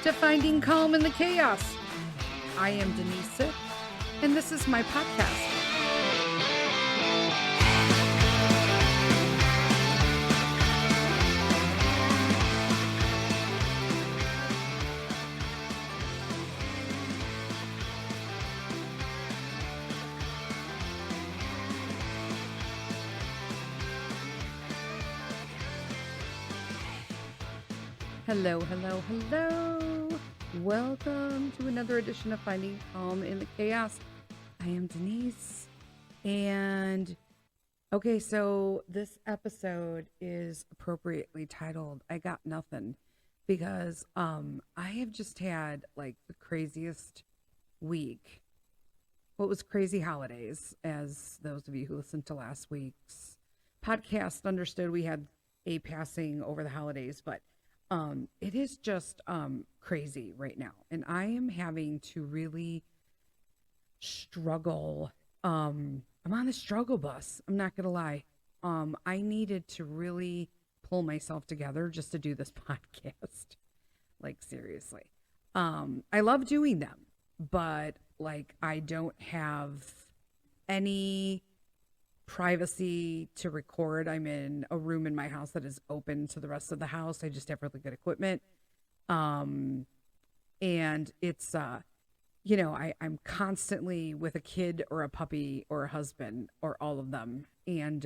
to Finding Calm in the Chaos. I am Denise Sith, and this is my podcast. Hello, hello, hello. Welcome to another edition of Finding Calm in the Chaos. I am Denise. And okay, so this episode is appropriately titled I Got Nothing, because I have just had like the craziest week. Well, it was crazy holidays, as those of you who listened to last week's podcast understood. We had a passing over the holidays, but it is just crazy right now, and I am having to really struggle. I'm on the struggle bus. I'm not gonna lie. I needed to really pull myself together just to do this podcast. Like, seriously. I love doing them, but like I don't have any privacy to record. I'm in a room in my house that is open to the rest of the house. I just have really good equipment. And it's, I'm constantly with a kid or a puppy or a husband or all of them. And,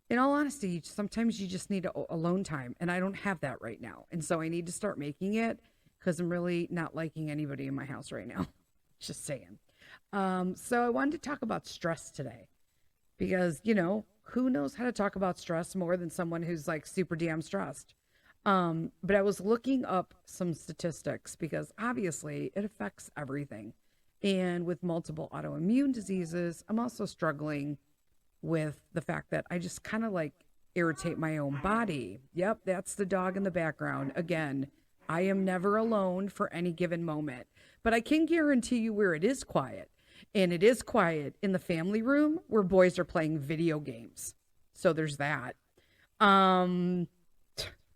in all honesty, sometimes you just need alone time, and I don't have that right now. And so I need to start making it, because I'm really not liking anybody in my house right now. Just saying. So I wanted to talk about stress today. Because, who knows how to talk about stress more than someone who's like super damn stressed. But I was looking up some statistics, because obviously it affects everything. And with multiple autoimmune diseases, I'm also struggling with the fact that I just kind of like irritate my own body. Yep, that's the dog in the background. Again, I am never alone for any given moment. But I can guarantee you where it is quiet. And it is quiet in the family room where boys are playing video games. So there's that.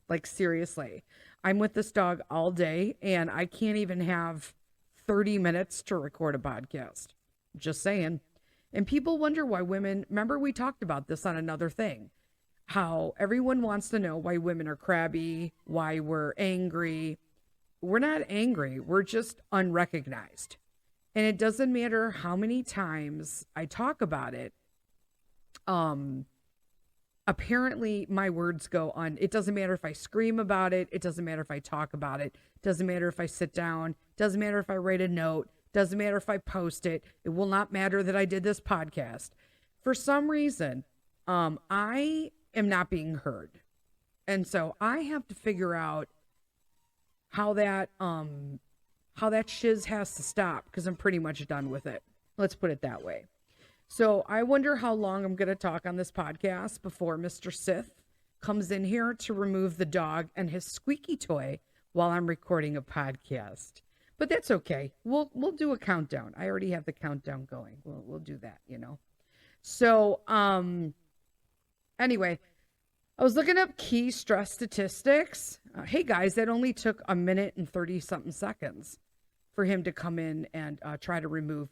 Like, seriously, I'm with this dog all day, and I can't even have 30 minutes to record a podcast. Just saying. And people wonder why women, remember we talked about this on another thing, how everyone wants to know why women are crabby, why we're angry. We're not angry. We're just unrecognized. And it doesn't matter how many times I talk about it. Apparently my words go on. It doesn't matter if I scream about it. It doesn't matter if I talk about it. It doesn't matter if I sit down. It doesn't matter if I write a note. It doesn't matter if I post it. It will not matter that I did this podcast. For some reason, I am not being heard. And so I have to figure out how that shiz has to stop, because I'm pretty much done with it. Let's put it that way. So I wonder how long I'm going to talk on this podcast before Mr. Sith comes in here to remove the dog and his squeaky toy while I'm recording a podcast. But that's okay. We'll do a countdown. I already have the countdown going. We'll do that, So anyway, I was looking up key stress statistics. Hey guys, that only took 1 minute and 30 something seconds for him to come in and try to remove,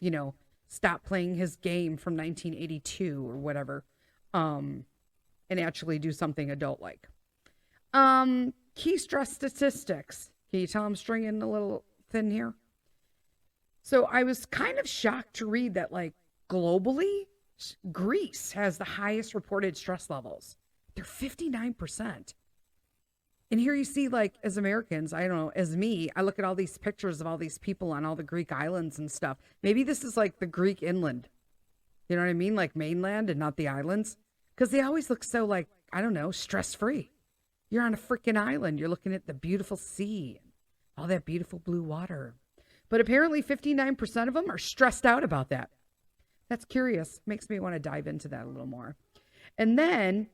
stop playing his game from 1982 or whatever, and actually do something adult-like. Key stress statistics. Can you tell I'm stringing a little thin here? So I was kind of shocked to read that, like, globally, Greece has the highest reported stress levels. They're 59%. And here you see, like, as Americans, I don't know, as me, I look at all these pictures of all these people on all the Greek islands and stuff. Maybe this is like the Greek inland. You know what I mean? Like mainland and not the islands. Because they always look so, like, I don't know, stress-free. You're on a freaking island. You're looking at the beautiful sea and all that beautiful blue water. But apparently 59% of them are stressed out about that. That's curious. Makes me want to dive into that a little more. And then,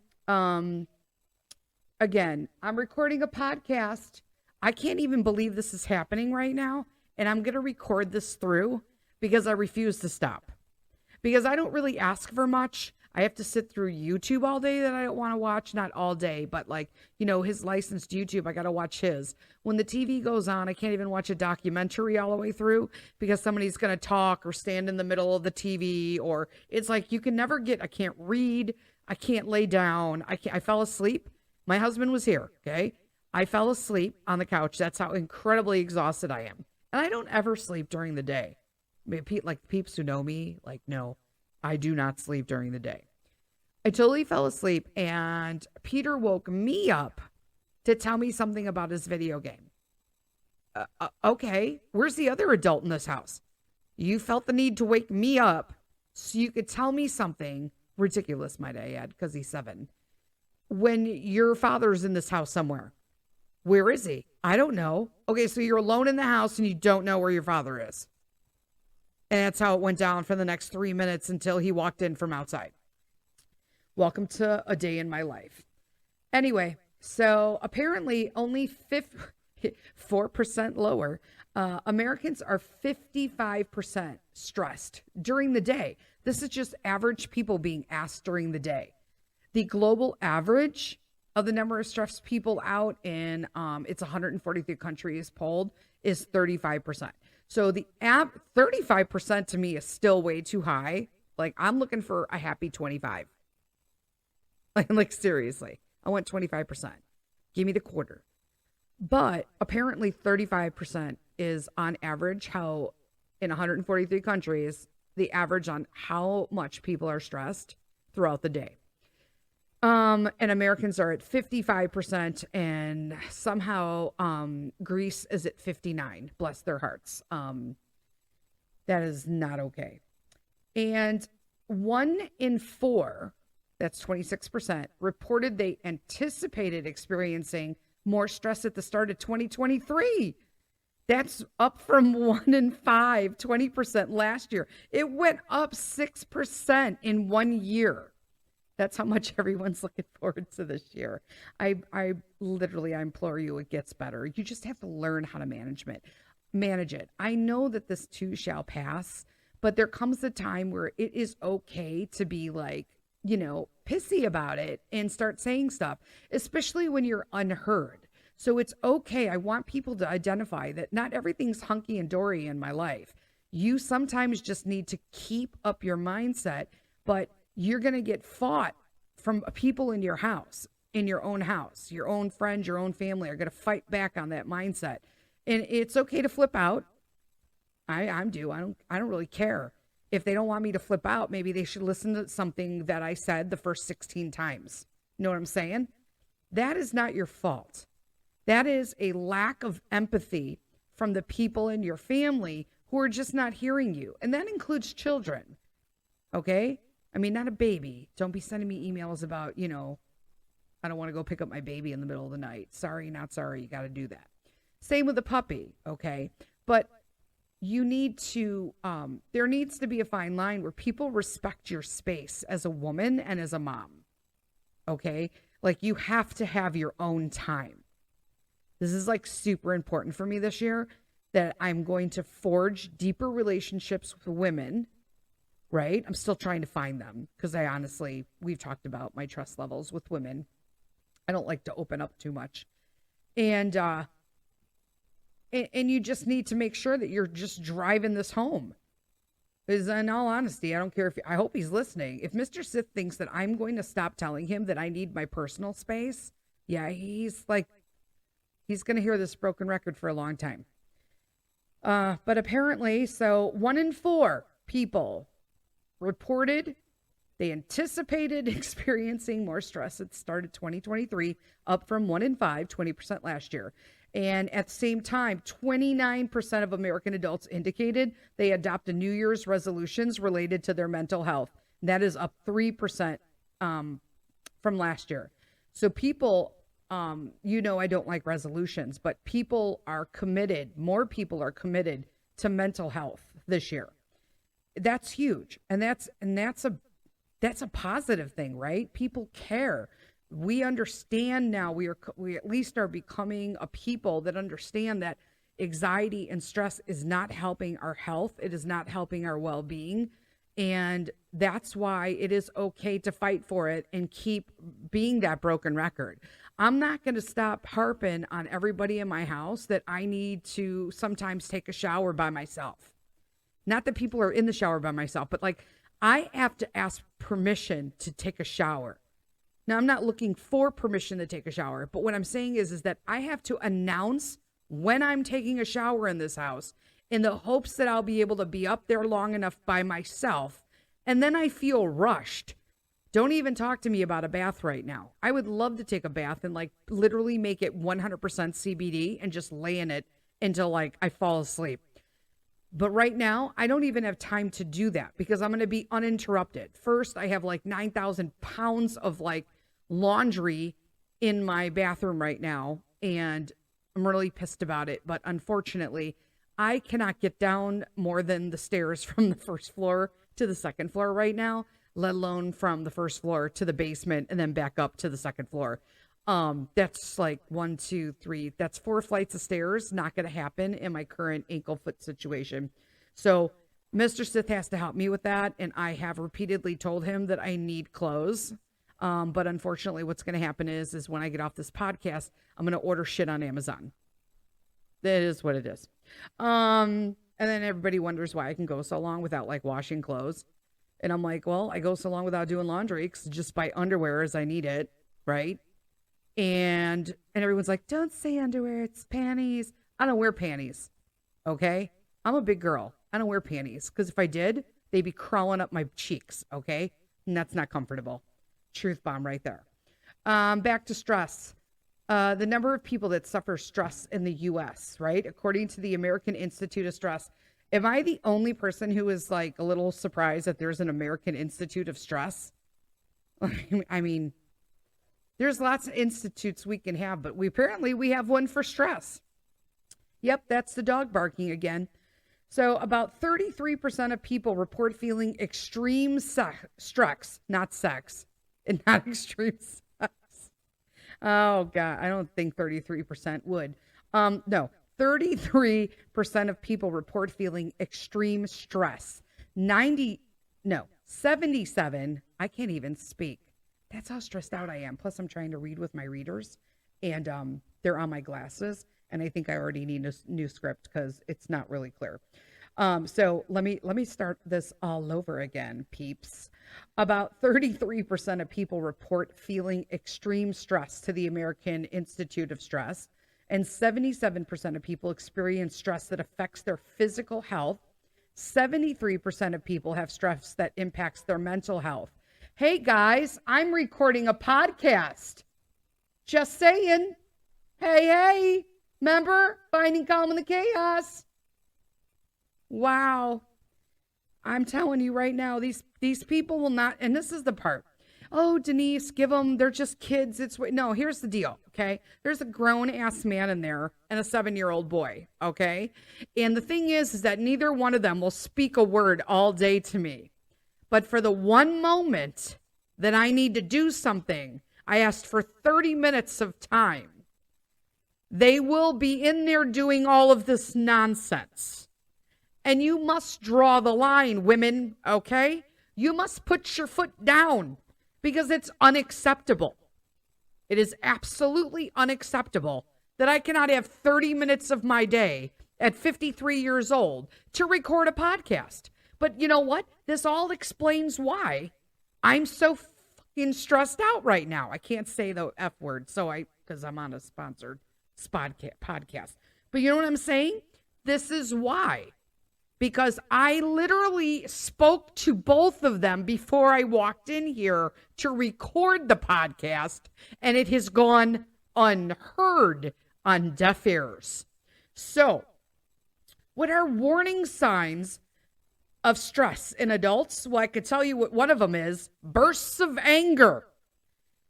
again, I'm recording a podcast. I can't even believe this is happening right now. And I'm going to record this through because I refuse to stop. Because I don't really ask for much. I have to sit through YouTube all day that I don't want to watch. Not all day, but like, his licensed YouTube, I got to watch his. When the TV goes on, I can't even watch a documentary all the way through because somebody's going to talk or stand in the middle of the TV, or it's like you can never I can't read. I can't lay down. I fell asleep. My husband was here. Okay. I fell asleep on the couch. That's how incredibly exhausted I am. And I don't ever sleep during the day. I mean, like peeps who know me, like, no, I do not sleep during the day. I totally fell asleep, and Peter woke me up to tell me something about his video game. Okay, where's the other adult in this house? You felt the need to wake me up so you could tell me something ridiculous, might I add, because he's 7. When your father's in this house somewhere. Where is he? I don't know. Okay, so you're alone in the house and you don't know where your father is. And that's how it went down for the next 3 minutes until he walked in from outside. Welcome to a day in my life. Anyway, so apparently only 4% lower. Americans are 55% stressed during the day. This is just average people being asked during the day. The global average of the number of stressed people out in it's 143 countries polled is 35%. So the 35% to me is still way too high. Like, I'm looking for a happy 25. Like seriously, I want 25%. Give me the quarter. But apparently 35% is on average how in 143 countries, the average on how much people are stressed throughout the day. And Americans are at 55%, and somehow Greece is at 59%. Bless their hearts. That is not okay. And 1 in 4, that's 26%, reported they anticipated experiencing more stress at the start of 2023. That's up from 1 in 5, 20% last year. It went up 6% in 1 year. That's how much everyone's looking forward to this year. I implore you, it gets better. You just have to learn how to manage it. I know that this too shall pass, but there comes a time where it is okay to be like, pissy about it and start saying stuff, especially when you're unheard. So it's okay. I want people to identify that not everything's hunky and dory in my life. You sometimes just need to keep up your mindset, but you're going to get fought from people in your house, in your own house. Your own friends, your own family are going to fight back on that mindset. And it's okay to flip out. I don't really care. If they don't want me to flip out, maybe they should listen to something that I said the first 16 times. You know what I'm saying? That is not your fault. That is a lack of empathy from the people in your family who are just not hearing you. And that includes children. Okay? I mean, not a baby. Don't be sending me emails about, I don't want to go pick up my baby in the middle of the night. Sorry, not sorry. You got to do that. Same with the puppy. Okay. But you need to, there needs to be a fine line where people respect your space as a woman and as a mom. Okay. Like, you have to have your own time. This is like super important for me this year, that I'm going to forge deeper relationships with women. Right? I'm still trying to find them because we've talked about my trust levels with women. I don't like to open up too much. And you just need to make sure that you're just driving this home. Because in all honesty, I don't care I hope he's listening. If Mr. Sith thinks that I'm going to stop telling him that I need my personal space, yeah, he's going to hear this broken record for a long time. But apparently, so 1 in 4 people reported they anticipated experiencing more stress at the start of 2023, up from 1 in 5, 20% last year. And at the same time, 29% of American adults indicated they adopted New Year's resolutions related to their mental health. That is up 3% from last year. So people, I don't like resolutions, but people are committed. More people are committed to mental health this year. That's huge. And that's a positive thing, right? People care. We understand now, we at least are becoming a people that understand that anxiety and stress is not helping our health. It is not helping our well-being. And that's why it is okay to fight for it and keep being that broken record. I'm not going to stop harping on everybody in my house that I need to sometimes take a shower by myself. Not that people are in the shower by myself, but like I have to ask permission to take a shower. Now, I'm not looking for permission to take a shower, but what I'm saying is that I have to announce when I'm taking a shower in this house in the hopes that I'll be able to be up there long enough by myself. And then I feel rushed. Don't even talk to me about a bath right now. I would love to take a bath and like literally make it 100% CBD and just lay in it until like I fall asleep. But right now, I don't even have time to do that because I'm going to be uninterrupted. First, I have like 9,000 pounds of like laundry in my bathroom right now. And I'm really pissed about it. But unfortunately, I cannot get down more than the stairs from the first floor to the second floor right now, let alone from the first floor to the basement and then back up to the second floor. That's like 1, 2, 3. That's 4 flights of stairs. Not going to happen in my current ankle foot situation. So Mr. Sith has to help me with that. And I have repeatedly told him that I need clothes. But unfortunately, what's going to happen is when I get off this podcast, I'm going to order shit on Amazon. That is what it is. And then everybody wonders why I can go so long without like washing clothes. And I'm like, well, I go so long without doing laundry because just buy underwear as I need it. Right. And everyone's like, don't say underwear, it's panties. I don't wear panties. Okay. I'm a big girl. I don't wear panties because if I did, they'd be crawling up my cheeks. Okay. And that's not comfortable. Truth bomb right there. Back to stress. The number of people that suffer stress in the U.S., right? According to the American Institute of Stress. Am I the only person who is like a little surprised that there's an American Institute of Stress? I mean, there's lots of institutes we can have, but we have one for stress. Yep, that's the dog barking again. So about 33% of people report feeling extreme stress, not sex, and not extreme sex. Oh, God, I don't think 33% would. No, 33% of people report feeling extreme stress. 77, I can't even speak. That's how stressed out I am. Plus, I'm trying to read with my readers, and they're on my glasses, and I think I already need a new script because it's not really clear. So let me start this all over again, peeps. About 33% of people report feeling extreme stress to the American Institute of Stress, and 77% of people experience stress that affects their physical health. 73% of people have stress that impacts their mental health. Hey guys, I'm recording a podcast. Just saying. Hey, remember Finding Calm in the Chaos? Wow. I'm telling you right now, these people will not, and this is the part. Oh, Denise, they're just kids. No, here's the deal, okay? There's a grown-ass man in there and a 7-year-old boy, okay? And the thing is that neither one of them will speak a word all day to me. But for the one moment that I need to do something, I asked for 30 minutes of time. They will be in there doing all of this nonsense. And you must draw the line, women, okay? You must put your foot down because it's unacceptable. It is absolutely unacceptable that I cannot have 30 minutes of my day at 53 years old to record a podcast. But you know what? This all explains why I'm so fucking stressed out right now. I can't say the F word, because I'm on a sponsored podcast. But you know what I'm saying? This is why. Because I literally spoke to both of them before I walked in here to record the podcast, and it has gone unheard on deaf ears. So, what are warning signs of stress in adults? Well, I could tell you what one of them is: bursts of anger.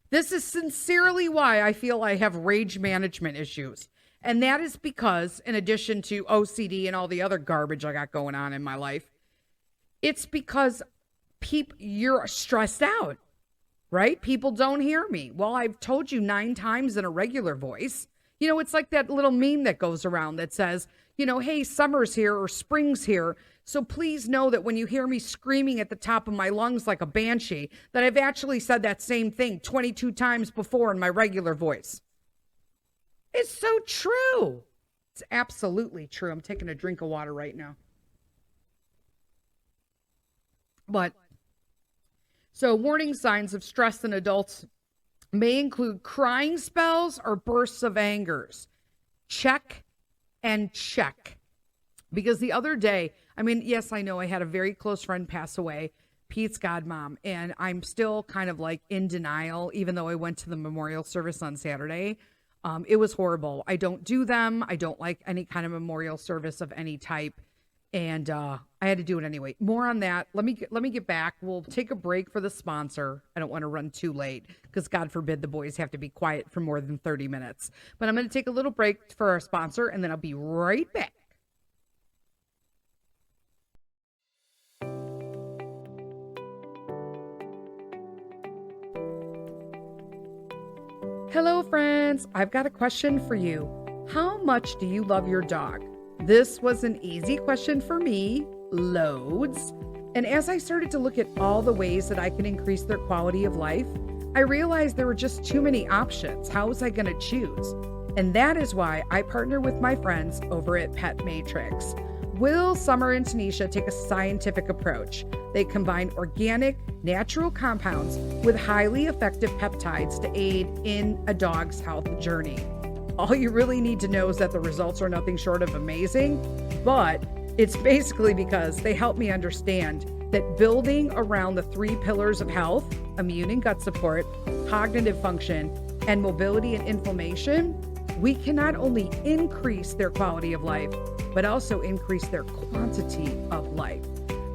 This is sincerely why I feel I have rage management issues. And that is because, in addition to OCD and all the other garbage I got going on in my life, it's because you're stressed out, right? People don't hear me. Well, I've told you 9 times in a regular voice. You know, it's like that little meme that goes around that says, hey, summer's here or spring's here. So please know that when you hear me screaming at the top of my lungs like a banshee, that I've actually said that same thing 22 times before in my regular voice. It's so true. It's absolutely true. I'm taking a drink of water right now. But so warning signs of stress in adults may include crying spells or bursts of angers. Check and check. Because the other day, yes, I know I had a very close friend pass away, Pete's godmom, and I'm still kind of like in denial, even though I went to the memorial service on Saturday. It was horrible. I don't do them. I don't like any kind of memorial service of any type. And I had to do it anyway. More on that. Let me get back. We'll take a break for the sponsor. I don't want to run too late because God forbid the boys have to be quiet for more than 30 minutes. But I'm going to take a little break for our sponsor, and then I'll be right back. Hello, friends. I've got a question for you. How much do you love your dog? This was an easy question for me, loads. And as I started to look at all the ways that I can increase their quality of life, I realized there were just too many options. How was I going to choose? And that is why I partner with my friends over at Pet Matrix. Will, Summer, and Tanisha take a scientific approach. They combine organic, natural compounds with highly effective peptides to aid in a dog's health journey. All you really need to know is that the results are nothing short of amazing, but it's basically because they help me understand that building around the 3 pillars of health, immune and gut support, cognitive function, and mobility and inflammation, we can not only increase their quality of life, but also increase their quantity of life.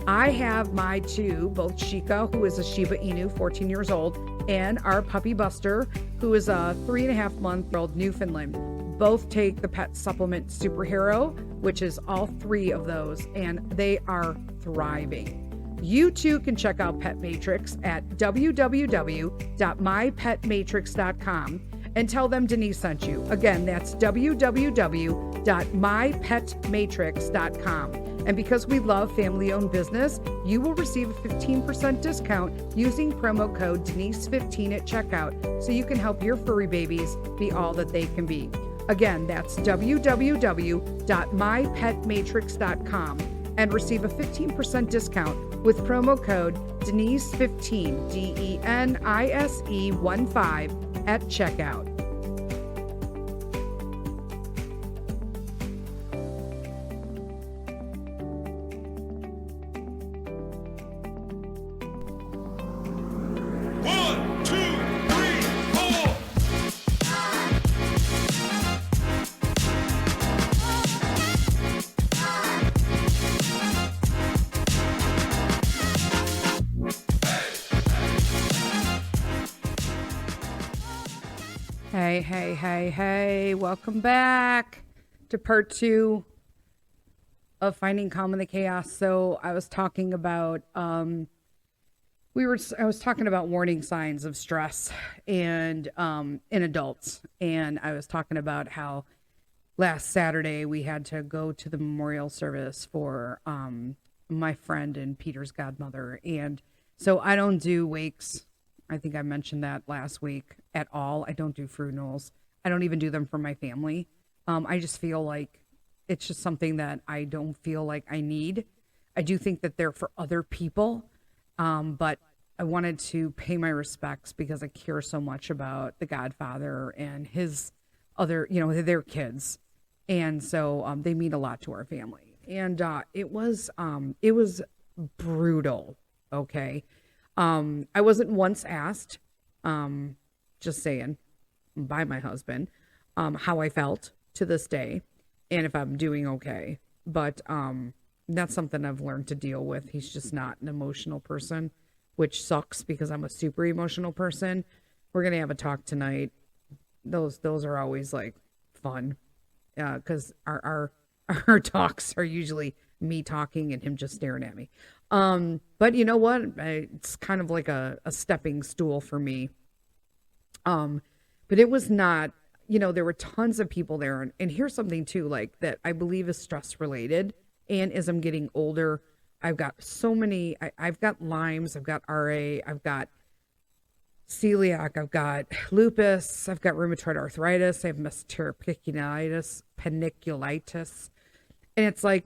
I have my 2, both Chica, who is a Shiba Inu, 14 years old, and our puppy Buster, who is a 3.5-month-old Newfoundland. Both take the pet supplement Superhero, which is all 3 of those, and they are thriving. You too can check out Pet Matrix at www.mypetmatrix.com and tell them Denise sent you. Again, that's www.mypetmatrix.com. And because we love family-owned business, you will receive a 15% discount using promo code Denise15 at checkout so you can help your furry babies be all that they can be. Again, that's www.mypetmatrix.com and receive a 15% discount with promo code Denise15, DENISE15 at checkout. Hey, welcome back to part 2 of Finding Calm in the Chaos. So I was talking about, I was talking about warning signs of stress and in adults. And I was talking about how last Saturday we had to go to the memorial service for my friend and Peter's godmother. And so I don't do wakes. I think I mentioned that last week at all. I don't do funerals. I don't even do them for my family. I just feel like it's just something that I don't feel like I need. I do think that they're for other people. But I wanted to pay my respects because I care so much about the Godfather and his other, their kids. And so they mean a lot to our family. And it was brutal. Okay. I wasn't once asked, just saying, by my husband, how I felt to this day and if I'm doing okay. But that's something I've learned to deal with. He's just not an emotional person, which sucks because I'm a super emotional person. We're going to have a talk tonight. Those are always like fun because our talks are usually me talking and him just staring at me. But you know what? It's kind of like a stepping stool for me. But it was not, there were tons of people there. And here's something too, like that I believe is stress related. And as I'm getting older, I've got so many, I've got Lyme's, I've got RA, I've got celiac, I've got lupus, I've got rheumatoid arthritis, I have muscular paniculitis. And it's like,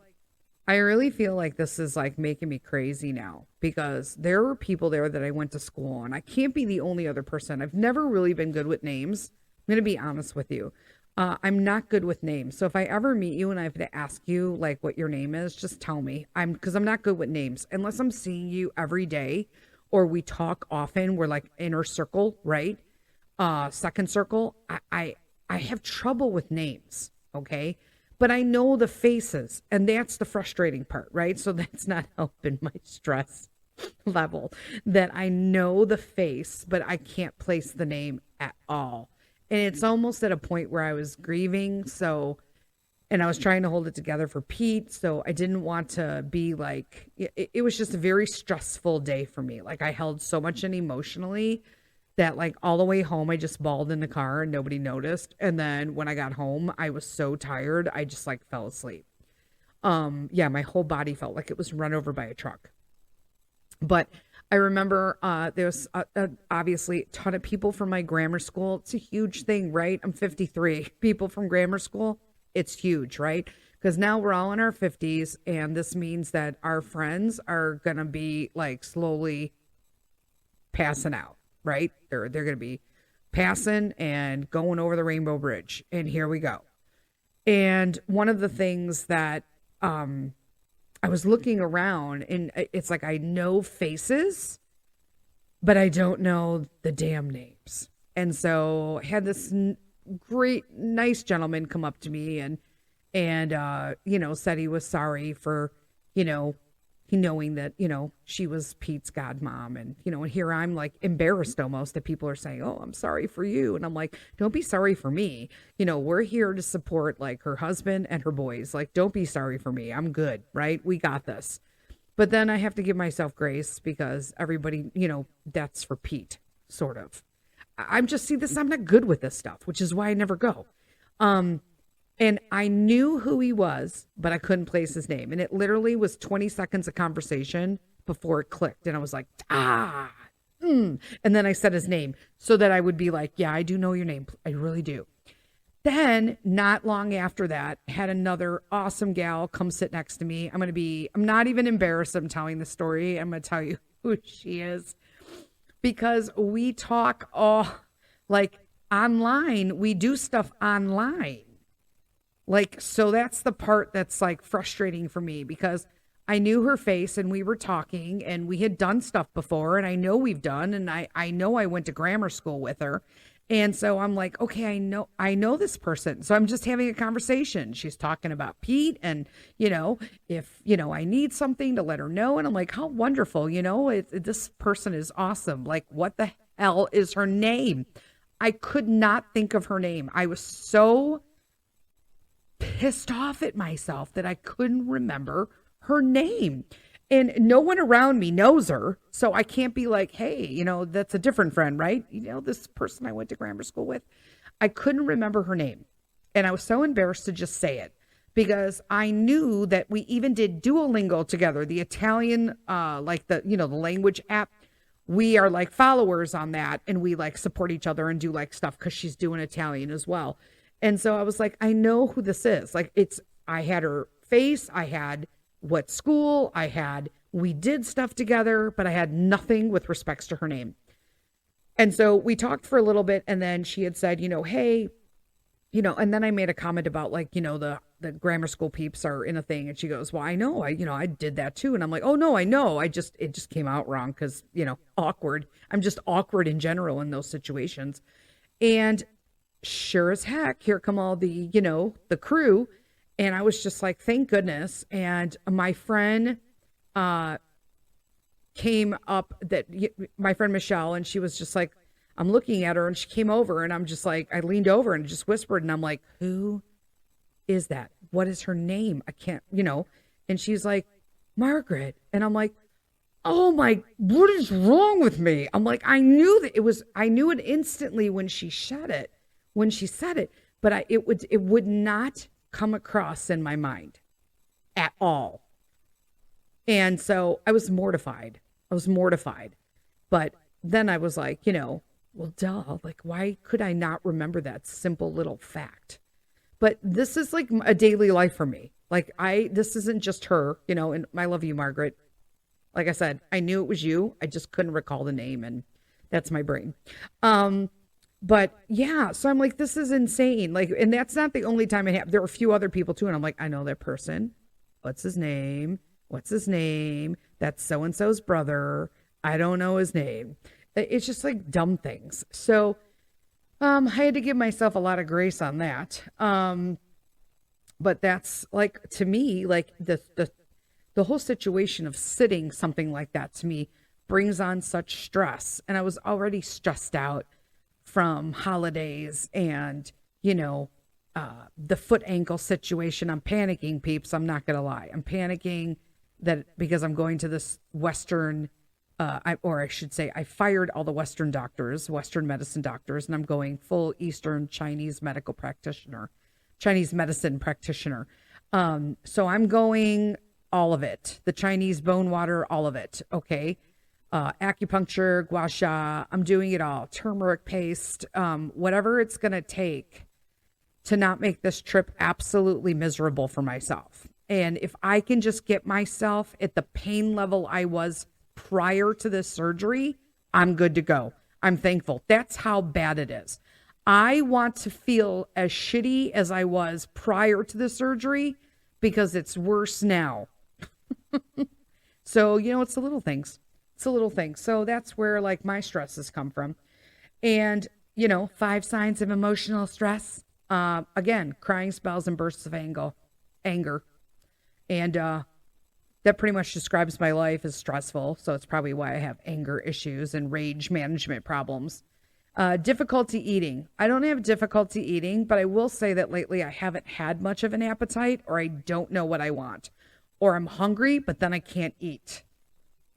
I really feel like this is like making me crazy now, because there were people there that I went to school and I can't be the only other person. I've never really been good with names. I'm going to be honest with you. I'm not good with names. So if I ever meet you and I have to ask you like what your name is, just tell me. Because I'm not good with names unless I'm seeing you every day or we talk often. We're like inner circle, right? Second circle. I have trouble with names. Okay. But I know the faces, and that's the frustrating part, right? So that's not helping my stress level, that I know the face, but I can't place the name at all. And it's almost at a point where I was grieving. And I was trying to hold it together for Pete. So I didn't want to be like, it was just a very stressful day for me. Like I held so much in emotionally that like all the way home, I just bawled in the car and nobody noticed. And then when I got home, I was so tired. I just like fell asleep. Yeah, my whole body felt like it was run over by a truck. But I remember there's obviously a ton of people from my grammar school. It's a huge thing, right? I'm 53. People from grammar school, it's huge, right? Because now we're all in our 50s, and this means that our friends are going to be like slowly passing out, right? They're going to be passing and going over the Rainbow Bridge. And here we go. And one of the things that I was looking around, and it's like I know faces, but I don't know the damn names. And so I had this great, nice gentleman come up to me and said he was sorry for, knowing that, she was Pete's godmom. And, and here I'm like embarrassed almost that people are saying, oh, I'm sorry for you. And I'm like, don't be sorry for me. We're here to support like her husband and her boys. Like, don't be sorry for me. I'm good. Right. We got this. But then I have to give myself grace because everybody, that's for Pete, sort of. I'm not good with this stuff, which is why I never go. And I knew who he was, but I couldn't place his name. And it literally was 20 seconds of conversation before it clicked. And I was like, And then I said his name so that I would be like, yeah, I do know your name. I really do. Then not long after that, had another awesome gal come sit next to me. I'm not even embarrassed. I'm telling the story. I'm going to tell you who she is, because we talk all like online. We do stuff online. Like, so that's the part that's like frustrating for me, because I knew her face and we were talking and we had done stuff before, and I know we've done, and I know I went to grammar school with her. And so I'm like, okay, I know this person. So I'm just having a conversation. She's talking about Pete and, if, I need something to let her know. And I'm like, how wonderful, this person is awesome. Like, what the hell is her name? I could not think of her name. I was so pissed off at myself that I couldn't remember her name, and no one around me knows her. So I can't be like, hey, that's a different friend, right? This person I went to grammar school with. I couldn't remember her name. And I was so embarrassed to just say it, because I knew that we even did Duolingo together, the Italian, like the language app. We are like followers on that, and we like support each other and do like stuff because she's doing Italian as well. And so I was like, I know who this is. Like, I had her face, I had what school, we did stuff together, but I had nothing with respects to her name. And so we talked for a little bit, and then she had said, hey, and then I made a comment about like, the grammar school peeps are in a thing. And she goes, well, I know, I did that too. And I'm like, oh no, I know. It just came out wrong because, awkward. I'm just awkward in general in those situations. And sure as heck, here come all the, the crew. And I was just like, thank goodness. And my friend came up, my friend Michelle, and she was just like, I'm looking at her, and she came over, and I'm just like, I leaned over and just whispered, and I'm like, who is that? What is her name? I can't, and she's like, Margaret. And I'm like, oh my, what is wrong with me? I'm like, I knew it instantly when she said it. when she said it, but it would not come across in my mind at all. And so I was mortified. But then I was like, well, duh, like, why could I not remember that simple little fact? But this is like a daily life for me. Like, this isn't just her, and I love you, Margaret. Like I said, I knew it was you. I just couldn't recall the name, and that's my brain. But yeah, so I'm like, this is insane. Like, and that's not the only time it happened. There are a few other people too. And I'm like, I know that person. What's his name? That's so-and-so's brother. I don't know his name. It's just like dumb things. So, I had to give myself a lot of grace on that. But that's like, to me, like the whole situation of sitting something like that to me brings on such stress. And I was already stressed out from holidays and, the foot ankle situation. I'm panicking, peeps. I'm not going to lie. I'm panicking that because I'm going to this Western, I should say, I fired all the Western medicine doctors, and I'm going full Eastern Chinese medicine practitioner. So I'm going all of it, the Chinese bone water, all of it. Okay. Acupuncture, gua sha, I'm doing it all. Turmeric paste, whatever it's going to take to not make this trip absolutely miserable for myself. And if I can just get myself at the pain level I was prior to this surgery, I'm good to go. I'm thankful. That's how bad it is. I want to feel as shitty as I was prior to the surgery because it's worse now. So, it's the little things. So that's where like my stresses come from. And, 5 signs of emotional stress. Again, crying spells and bursts of anger. And that pretty much describes my life as stressful. So it's probably why I have anger issues and rage management problems. Difficulty eating. I don't have difficulty eating, but I will say that lately I haven't had much of an appetite, or I don't know what I want. Or I'm hungry, but then I can't eat.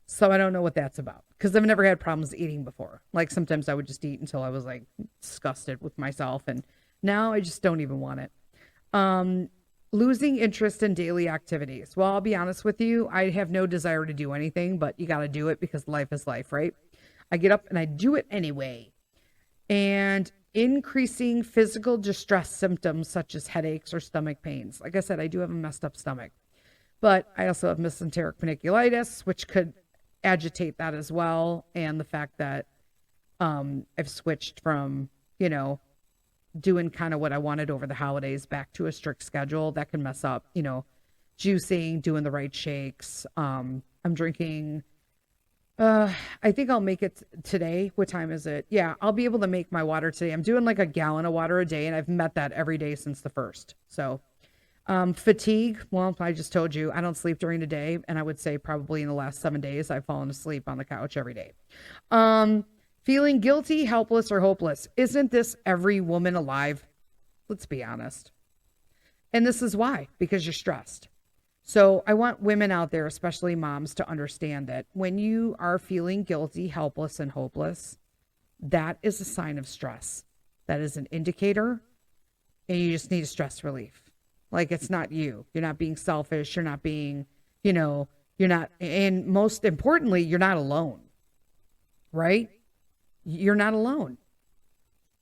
So I don't know what that's about, because I've never had problems eating before. Like sometimes I would just eat until I was like disgusted with myself, and now I just don't even want it. Losing interest in daily activities. Well, I'll be honest with you. I have no desire to do anything, but you got to do it because life is life, right? I get up and I do it anyway. And increasing physical distress symptoms such as headaches or stomach pains. Like I said, I do have a messed up stomach, but I also have mesenteric paniculitis, which could agitate that as well. And the fact that I've switched from, doing kind of what I wanted over the holidays back to a strict schedule, that can mess up, juicing, doing the right shakes. I'm drinking, I think I'll make it today. What time is it? Yeah, I'll be able to make my water today. I'm doing like a gallon of water a day, and I've met that every day since the 1st. So, fatigue. Well, I just told you I don't sleep during the day. And I would say probably in the last 7 days, I've fallen asleep on the couch every day. Feeling guilty, helpless, or hopeless. Isn't this every woman alive? Let's be honest. And this is why, because you're stressed. So I want women out there, especially moms, to understand that when you are feeling guilty, helpless, and hopeless, that is a sign of stress. That is an indicator, and you just need a stress relief. Like, it's not you. You're not being selfish. You're not being, you're not, and most importantly, you're not alone, right? You're not alone.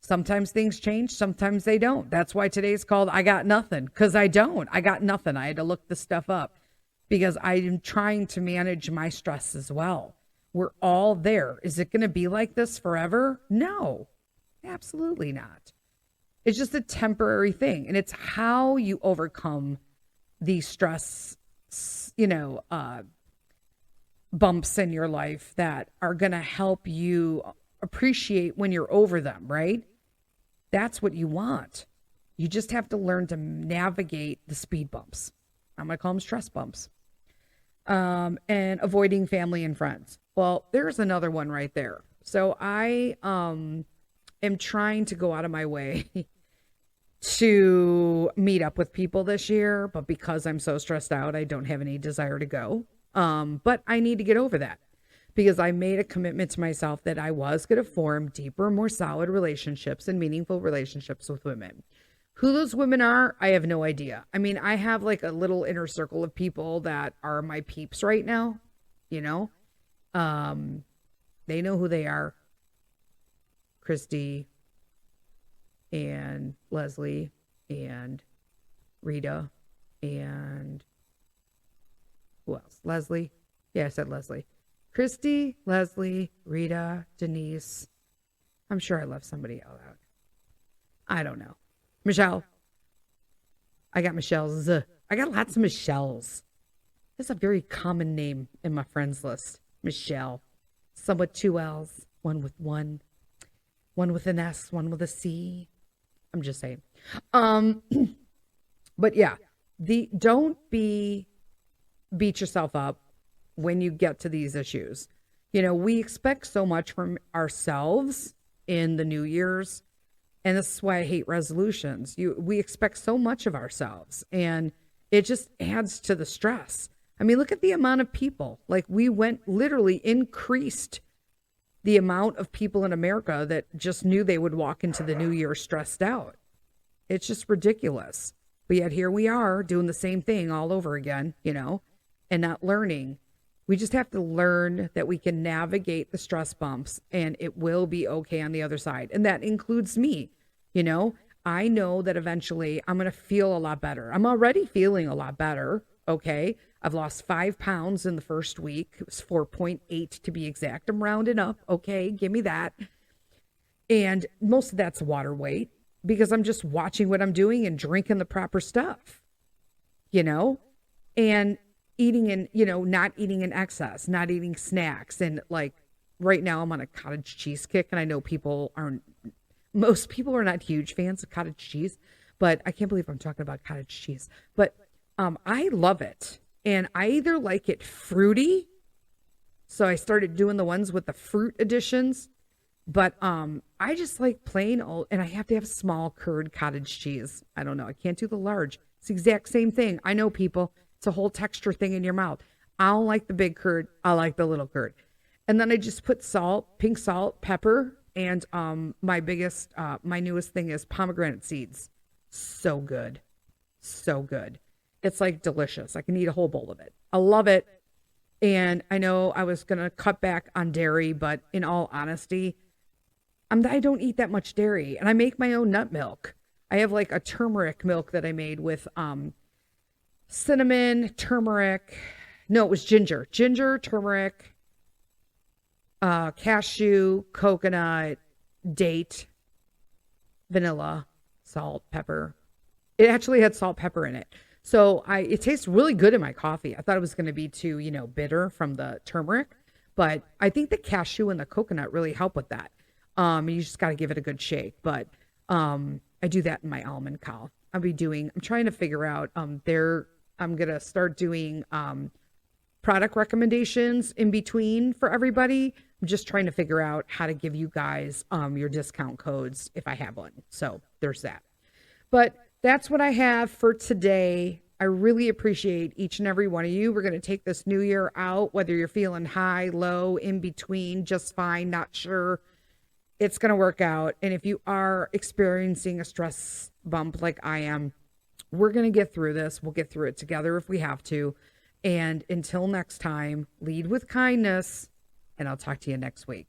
Sometimes things change, sometimes they don't. That's why today's called I Got Nothing, because I don't. I got nothing. I had to look this stuff up because I'm trying to manage my stress as well. We're all there. Is it going to be like this forever? No, absolutely not. It's just a temporary thing. And it's how you overcome these stress, bumps in your life that are going to help you appreciate when you're over them, right? That's what you want. You just have to learn to navigate the speed bumps. I'm going to call them stress bumps. And avoiding family and friends. Well, there's another one right there. So I am trying to go out of my way to meet up with people this year, but because I'm so stressed out, I don't have any desire to go. But I need to get over that because I made a commitment to myself that I was going to form deeper, more solid relationships and meaningful relationships with women. Who those women are, I have no idea. I mean, I have like a little inner circle of people that are my peeps right now, you know? They know who they are. Christy and Leslie and Rita and who else? Leslie. Yeah, I said Leslie. Christy, Leslie, Rita, Denise. I'm sure I left somebody else out. I don't know. Michelle. I got Michelle's. I got lots of Michelle's. That's a very common name in my friends list. Michelle. Some with 2 L's, one with one with an S, one with a C. I'm just saying. But yeah, don't beat yourself up when you get to these issues. You know, we expect so much from ourselves in the New Year's, and this is why I hate resolutions. We expect so much of ourselves, and it just adds to the stress. I mean, look at the amount of people. Like, we literally increased the amount of people in America that just knew they would walk into the new year stressed out. It's just ridiculous. But yet here we are doing the same thing all over again, you know, and not learning. We just have to learn that we can navigate the stress bumps and it will be okay on the other side. And that includes me. You know, I know that eventually I'm going to feel a lot better. I'm already feeling a lot better. Okay. I've lost 5 pounds in the first week. It was 4.8 to be exact. I'm rounding up. Okay. Give me that. And most of that's water weight because I'm just watching what I'm doing and drinking the proper stuff, you know, and eating in, you know, not eating in excess, not eating snacks. And like right now I'm on a cottage cheese kick, and I know most people are not huge fans of cottage cheese, but I can't believe I'm talking about cottage cheese, but I love it. And I either like it fruity, so I started doing the ones with the fruit additions, but I just like plain old, and I have to have small curd cottage cheese. I don't know. I can't do the large. It's the exact same thing. I know, people. It's a whole texture thing in your mouth. I don't like the big curd. I like the little curd. And then I just put salt, pink salt, pepper, and my newest thing is pomegranate seeds. So good. So good. It's like delicious. I can eat a whole bowl of it. I love it. And I know I was going to cut back on dairy, but in all honesty, I don't eat that much dairy, and I make my own nut milk. I have like a turmeric milk that I made with cinnamon, turmeric. No, it was ginger, turmeric, cashew, coconut, date, vanilla, salt, pepper. It actually had salt, pepper in it. So it tastes really good in my coffee. I thought it was going to be too, bitter from the turmeric, but I think the cashew and the coconut really help with that. You just got to give it a good shake. But I do that in my almond cow. I'm trying to figure out I'm going to start doing product recommendations in between for everybody. I'm just trying to figure out how to give you guys your discount codes if I have one. So there's that. But that's what I have for today. I really appreciate each and every one of you. We're going to take this new year out, whether you're feeling high, low, in between, just fine, not sure. It's going to work out. And if you are experiencing a stress bump like I am, we're going to get through this. We'll get through it together if we have to. And until next time, lead with kindness, and I'll talk to you next week.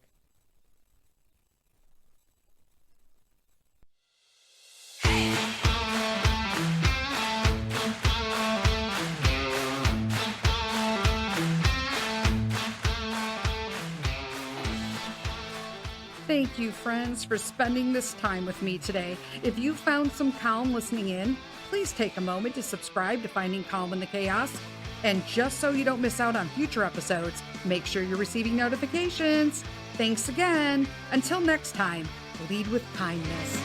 Thank you, friends, for spending this time with me today. If you found some calm listening in, please take a moment to subscribe to Finding Calm in the Chaos. And just so you don't miss out on future episodes, make sure you're receiving notifications. Thanks again. Until next time, lead with kindness.